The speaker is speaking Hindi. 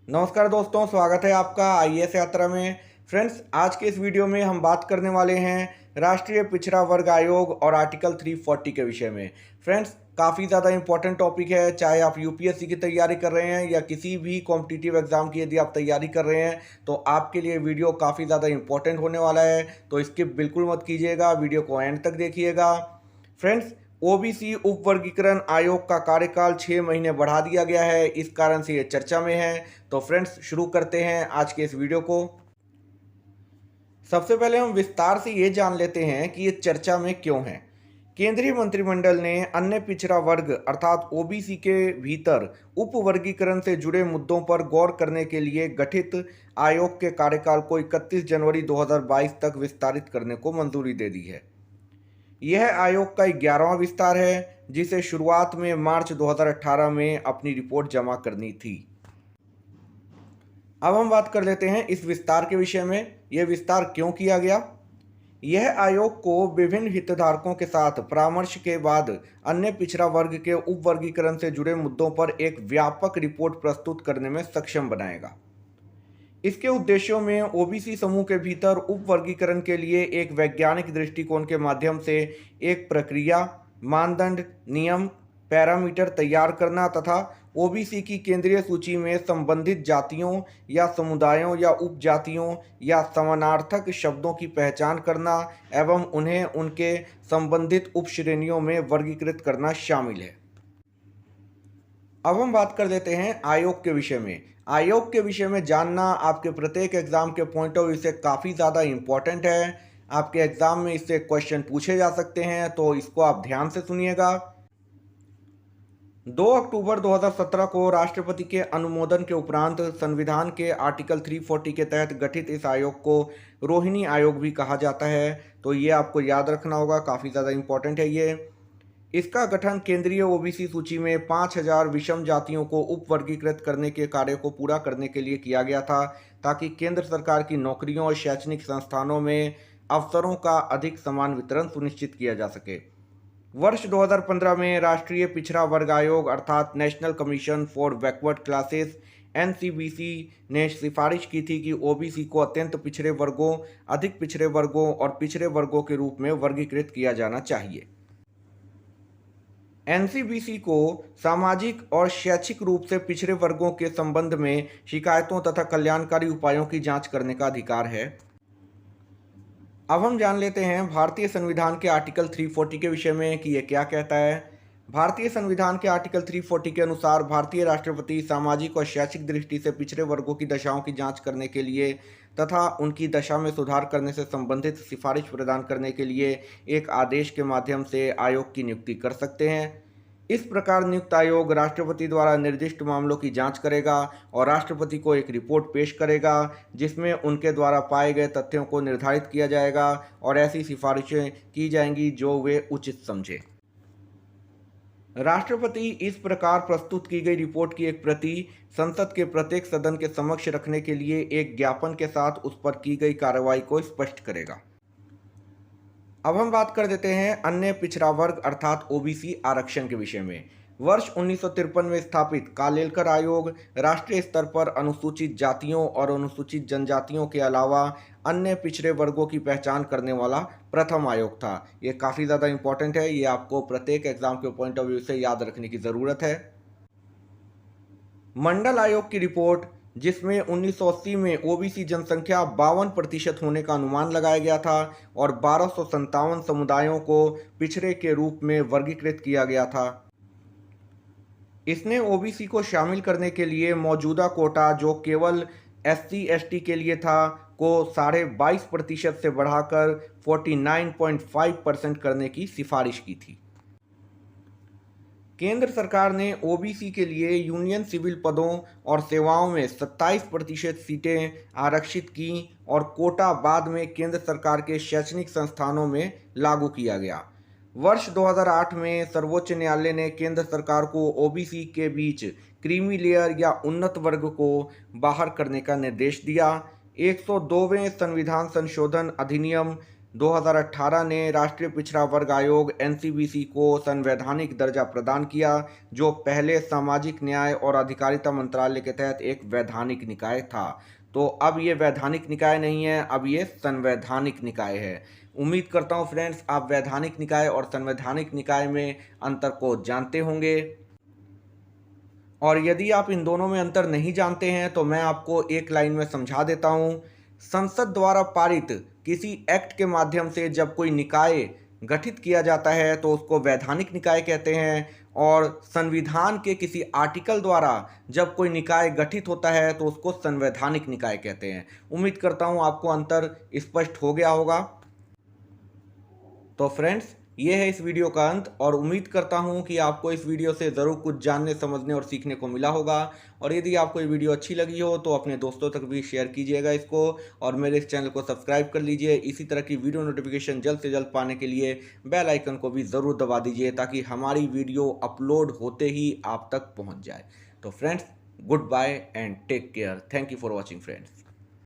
नमस्कार दोस्तों, स्वागत है आपका आईएएस यात्रा में। फ्रेंड्स, आज के इस वीडियो में हम बात करने वाले हैं राष्ट्रीय पिछड़ा वर्ग आयोग और आर्टिकल 340 के विषय में। फ्रेंड्स, काफ़ी ज़्यादा इंपॉर्टेंट टॉपिक है। चाहे आप यूपीएससी की तैयारी कर रहे हैं या किसी भी कॉम्पिटिटिव एग्जाम की यदि आप तैयारी कर रहे हैं तो आपके लिए वीडियो काफ़ी ज़्यादा इंपॉर्टेंट होने वाला है। तो स्किप बिल्कुल मत कीजिएगा, वीडियो को एंड तक देखिएगा। फ्रेंड्स, ओबीसी उप वर्गीकरण आयोग का कार्यकाल 6 महीने बढ़ा दिया गया है, इस कारण से ये चर्चा में है। तो फ्रेंड्स, शुरू करते हैं आज के इस वीडियो को। सबसे पहले हम विस्तार से ये जान लेते हैं कि ये चर्चा में क्यों है। केंद्रीय मंत्रिमंडल ने अन्य पिछड़ा वर्ग अर्थात ओबीसी के भीतर उप वर्गीकरण से जुड़े मुद्दों पर गौर करने के लिए गठित आयोग के कार्यकाल को 31 जनवरी 2022 तक विस्तारित करने को मंजूरी दे दी है। यह आयोग का 11वां विस्तार है, जिसे शुरुआत में मार्च 2018 में अपनी रिपोर्ट जमा करनी थी। अब हम बात कर लेते हैं इस विस्तार के विषय में। यह विस्तार क्यों किया गया। यह आयोग को विभिन्न हितधारकों के साथ परामर्श के बाद अन्य पिछड़ा वर्ग के उप वर्गीकरण से जुड़े मुद्दों पर एक व्यापक रिपोर्ट प्रस्तुत करने में सक्षम बनाएगा। इसके उद्देश्यों में ओबीसी समूह के भीतर उप वर्गीकरण के लिए एक वैज्ञानिक दृष्टिकोण के माध्यम से एक प्रक्रिया, मानदंड, नियम, पैरामीटर तैयार करना तथा ओबीसी की केंद्रीय सूची में संबंधित जातियों या समुदायों या उपजातियों या समानार्थक शब्दों की पहचान करना एवं उन्हें उनके संबंधित उपश्रेणियों में वर्गीकृत करना शामिल है। अब हम बात कर लेते हैं आयोग के विषय में। आयोग के विषय में जानना आपके प्रत्येक एग्जाम के पॉइंट ऑफ व्यू से काफ़ी ज़्यादा इम्पोर्टेंट है। आपके एग्जाम में इससे क्वेश्चन पूछे जा सकते हैं, तो इसको आप ध्यान से सुनिएगा। 2 अक्टूबर 2017 को राष्ट्रपति के अनुमोदन के उपरांत संविधान के आर्टिकल 340 के तहत गठित इस आयोग को रोहिणी आयोग भी कहा जाता है। तो ये आपको याद रखना होगा, काफ़ी ज़्यादा इम्पोर्टेंट है ये। इसका गठन केंद्रीय ओबीसी सूची में 5000 विषम जातियों को उप वर्गीकृत करने के कार्य को पूरा करने के लिए किया गया था, ताकि केंद्र सरकार की नौकरियों और शैक्षणिक संस्थानों में अवसरों का अधिक समान वितरण सुनिश्चित किया जा सके। वर्ष 2015 में राष्ट्रीय पिछड़ा वर्ग आयोग अर्थात national commission for backward classes NCBC ने सिफारिश की थी कि ओबीसी को अत्यंत पिछड़े वर्गों, अधिक पिछड़े वर्गों और पिछड़े वर्गों के रूप में वर्गीकृत किया जाना चाहिए। एनसीबीसी को सामाजिक और शैक्षिक रूप से पिछड़े वर्गों के संबंध में शिकायतों तथा कल्याणकारी उपायों की जांच करने का अधिकार है। अब हम जान लेते हैं भारतीय संविधान के आर्टिकल 340 के विषय में कि यह क्या कहता है। भारतीय संविधान के आर्टिकल 340 के अनुसार भारतीय राष्ट्रपति सामाजिक और शैक्षिक दृष्टि से पिछड़े वर्गों की दशाओं की जांच करने के लिए तथा उनकी दशा में सुधार करने से संबंधित सिफारिश प्रदान करने के लिए एक आदेश के माध्यम से आयोग की नियुक्ति कर सकते हैं। इस प्रकार नियुक्त आयोग राष्ट्रपति द्वारा निर्दिष्ट मामलों की जांच करेगा और राष्ट्रपति को एक रिपोर्ट पेश करेगा, जिसमें उनके द्वारा पाए गए तथ्यों को निर्धारित किया जाएगा और ऐसी सिफारिशें की जाएंगी जो वे उचित समझे। राष्ट्रपति इस प्रकार प्रस्तुत की गई रिपोर्ट की एक प्रति संसद के प्रत्येक सदन के समक्ष रखने के लिए एक ज्ञापन के साथ उस पर की गई कार्रवाई को स्पष्ट करेगा। अब हम बात कर देते हैं अन्य पिछड़ा वर्ग अर्थात ओबीसी आरक्षण के विषय में। वर्ष 1953 में स्थापित कालेलकर आयोग राष्ट्रीय स्तर पर अनुसूचित जातियों और अनुसूचित जनजातियों के अलावा अन्य पिछड़े वर्गों की पहचान करने वाला प्रथम आयोग था। ये काफ़ी ज़्यादा इंपॉर्टेंट है, ये आपको प्रत्येक एग्जाम के पॉइंट ऑफ व्यू से याद रखने की ज़रूरत है। मंडल आयोग की रिपोर्ट, जिसमें 1980 में ओबीसी जनसंख्या 52% होने का अनुमान लगाया गया था और 1257 समुदायों को पिछड़े के रूप में वर्गीकृत किया गया था। इसने ओबीसी को शामिल करने के लिए मौजूदा कोटा, जो केवल एससी एसटी के लिए था, को 22.5% से बढ़ाकर 49.5% करने की सिफारिश की थी। केंद्र सरकार ने ओबीसी के लिए यूनियन सिविल पदों और सेवाओं में 27% सीटें आरक्षित की और कोटा बाद में केंद्र सरकार के शैक्षणिक संस्थानों में लागू किया गया। वर्ष 2008 में सर्वोच्च न्यायालय ने केंद्र सरकार को ओबीसी के बीच क्रीमी लेयर या उन्नत वर्ग को बाहर करने का निर्देश दिया। 102वें संविधान संशोधन अधिनियम 2018 ने राष्ट्रीय पिछड़ा वर्ग आयोग एनसीबीसी को संवैधानिक दर्जा प्रदान किया, जो पहले सामाजिक न्याय और अधिकारिता मंत्रालय के तहत एक वैधानिक निकाय था। तो अब ये वैधानिक निकाय नहीं है, अब ये संवैधानिक निकाय है। उम्मीद करता हूँ फ्रेंड्स आप वैधानिक निकाय और संवैधानिक निकाय में अंतर को जानते होंगे। और यदि आप इन दोनों में अंतर नहीं जानते हैं तो मैं आपको एक लाइन में समझा देता हूं। संसद द्वारा पारित किसी एक्ट के माध्यम से जब कोई निकाय गठित किया जाता है तो उसको वैधानिक निकाय कहते हैं, और संविधान के किसी आर्टिकल द्वारा जब कोई निकाय गठित होता है तो उसको संवैधानिक निकाय कहते हैं। उम्मीद करता हूं आपको अंतर स्पष्ट हो गया होगा। तो फ्रेंड्स ये है इस वीडियो का अंत, और उम्मीद करता हूँ कि आपको इस वीडियो से ज़रूर कुछ जानने, समझने और सीखने को मिला होगा। और यदि आपको ये वीडियो अच्छी लगी हो तो अपने दोस्तों तक भी शेयर कीजिएगा इसको, और मेरे इस चैनल को सब्सक्राइब कर लीजिए। इसी तरह की वीडियो नोटिफिकेशन जल्द से जल्द पाने के लिए बेल आइकन को भी ज़रूर दबा दीजिए, ताकि हमारी वीडियो अपलोड होते ही आप तक पहुँच जाए। तो friends good bye and take care. Thank you for watching friends.